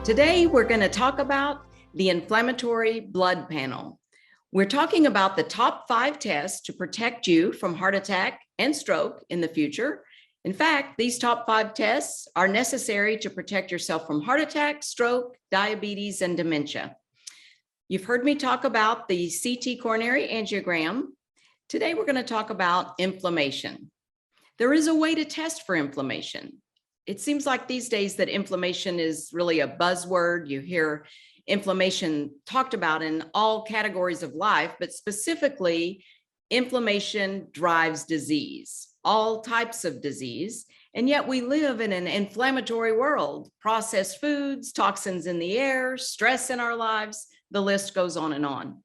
Today, we're going to talk about the inflammatory blood panel. We're talking about the top 5 tests to protect you from heart attack and stroke in the future. In fact, these top 5 tests are necessary to protect yourself from heart attack, stroke, diabetes, and dementia. You've heard me talk about the CT coronary angiogram. Today, we're going to talk about inflammation. There is a way to test for inflammation. It seems like these days that inflammation is really a buzzword. You hear inflammation talked about in all categories of life, but specifically, inflammation drives disease, all types of disease. And yet we live in an inflammatory world. Processed foods, toxins in the air, stress in our lives, the list goes on and on.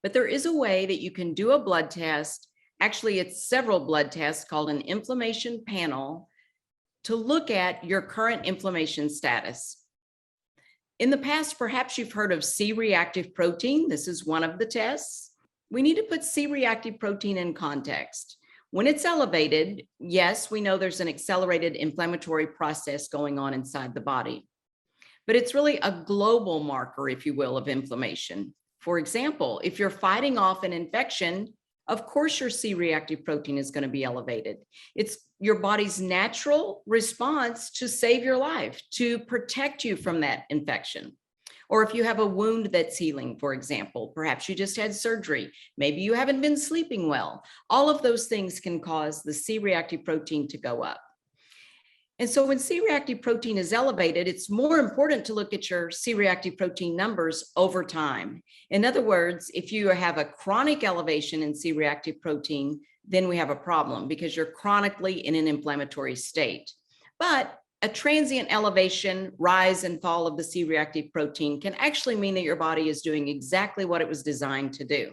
But there is a way that you can do a blood test. Actually, it's several blood tests called an inflammation panel to look at your current inflammation status. In the past, perhaps you've heard of c-reactive protein. This is one of the tests. We need to put c-reactive protein in context. When it's elevated, yes, we know there's an accelerated inflammatory process going on inside the body, but it's really a global marker, if you will, of inflammation. For example, if you're fighting off an infection, of course, your c-reactive protein is going to be elevated. It's your body's natural response to save your life, to protect you from that infection. Or if you have a wound that's healing, for example, perhaps you just had surgery, maybe you haven't been sleeping well. All of those things can cause the c-reactive protein to go up. And so when c-reactive protein is elevated, it's more important to look at your c-reactive protein numbers over time. In other words, if you have a chronic elevation in c-reactive protein, then we have a problem because you're chronically in an inflammatory state. But a transient elevation, rise and fall of the c-reactive protein can actually mean that your body is doing exactly what it was designed to do.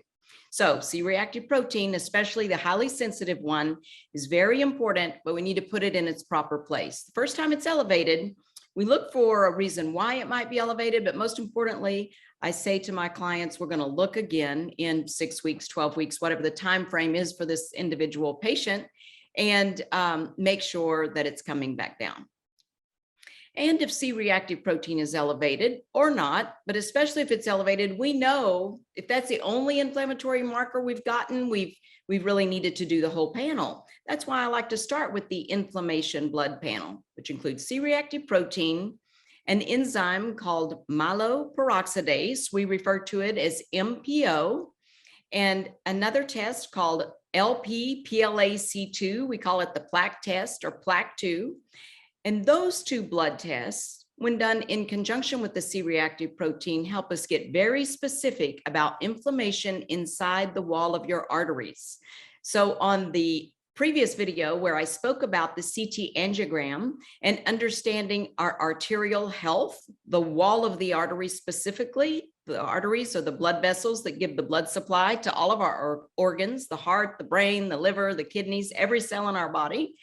So c-reactive protein, especially the highly sensitive one, is very important, but we need to put it in its proper place. The first time it's elevated, we look for a reason why it might be elevated, but most importantly, I say to my clients, we're going to look again in 6 weeks, 12 weeks, whatever the time frame is for this individual patient, and make sure that it's coming back down. And if c-reactive protein is elevated or not, but especially if it's elevated, we know if that's the only inflammatory marker we've gotten, we've really needed to do the whole panel. That's why I like to start with the inflammation blood panel, which includes c-reactive protein, an enzyme called myeloperoxidase. We refer to it as MPO, and another test called LP-PLAC2. We call it the plaque test or plaque 2. And those 2 blood tests, when done in conjunction with the c-reactive protein, help us get very specific about inflammation inside the wall of your arteries. So on the previous video where I spoke about the CT angiogram and understanding our arterial health, the wall of the artery specifically, the arteries are the blood vessels that give the blood supply to all of our organs, the heart, the brain, the liver, the kidneys, every cell in our body.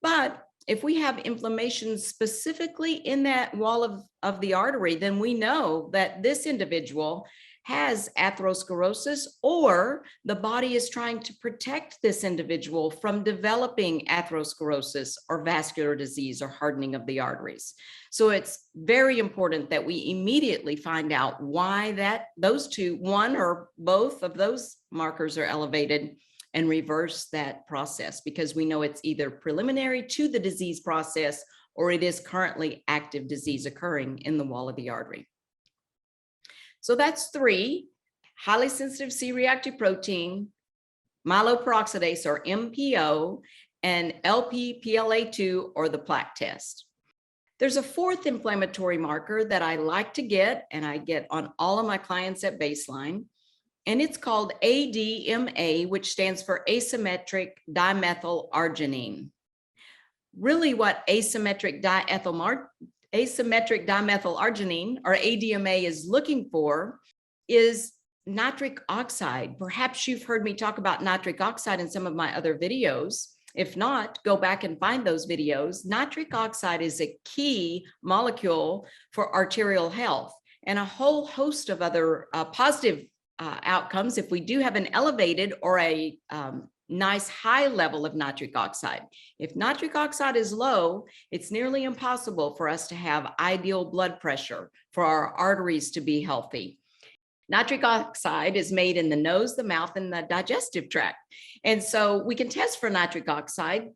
But if we have inflammation specifically in that wall of the artery, then we know that this individual has atherosclerosis, or the body is trying to protect this individual from developing atherosclerosis or vascular disease or hardening of the arteries. So it's very important that we immediately find out why those 2, one or both of those markers are elevated, and reverse that process, because we know it's either preliminary to the disease process or it is currently active disease occurring in the wall of the artery. So that's 3: highly sensitive c-reactive protein, myeloperoxidase or MPO, and LP-PLA2 or the plaque test. There's a 4th inflammatory marker that I like to get, and I get on all of my clients at baseline. And it's called ADMA, which stands for asymmetric dimethyl arginine. Really what asymmetric dimethyl arginine, or ADMA, is looking for is nitric oxide. Perhaps you've heard me talk about nitric oxide in some of my other videos. If not, go back and find those videos. Nitric oxide is a key molecule for arterial health and a whole host of other positive outcomes. If we do have an elevated or a nice high level of nitric oxide. If nitric oxide is low, it's nearly impossible for us to have ideal blood pressure, for our arteries to be healthy. Nitric oxide is made in the nose, the mouth, and the digestive tract. And so we can test for nitric oxide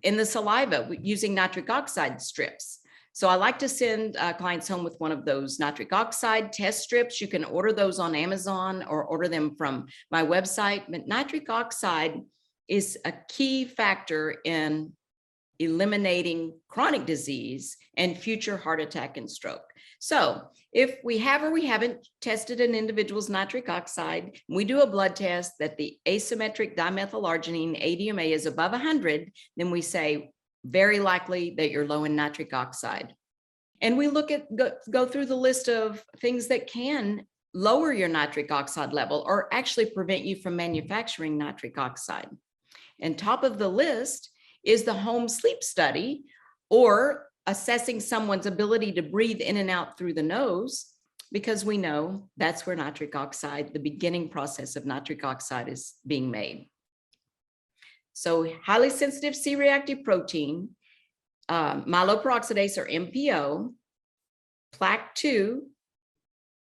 in the saliva using nitric oxide strips. So I like to send clients home with one of those nitric oxide test strips. You can order those on Amazon or order them from my website. But nitric oxide is a key factor in eliminating chronic disease and future heart attack and stroke. So if we have or we haven't tested an individual's nitric oxide, we do a blood test that the asymmetric dimethylarginine ADMA is above 100, then we say very likely that you're low in nitric oxide. And we look at, go through the list of things that can lower your nitric oxide level or actually prevent you from manufacturing nitric oxide. And top of the list is the home sleep study, or assessing someone's ability to breathe in and out through the nose, because we know that's where nitric oxide, the beginning process of nitric oxide, is being made. So highly sensitive c-reactive protein, myeloperoxidase or MPO, plaque 2,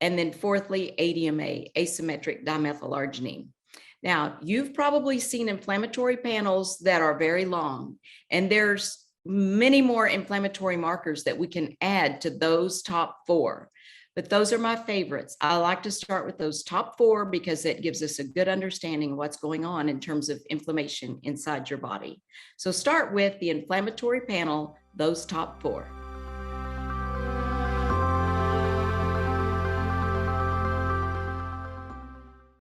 and then fourthly, ADMA, asymmetric dimethylarginine. Now, you've probably seen inflammatory panels that are very long, and there's many more inflammatory markers that we can add to those top 4. But those are my favorites. I like to start with those top 4 because it gives us a good understanding of what's going on in terms of inflammation inside your body. So start with the inflammatory panel, those top 4.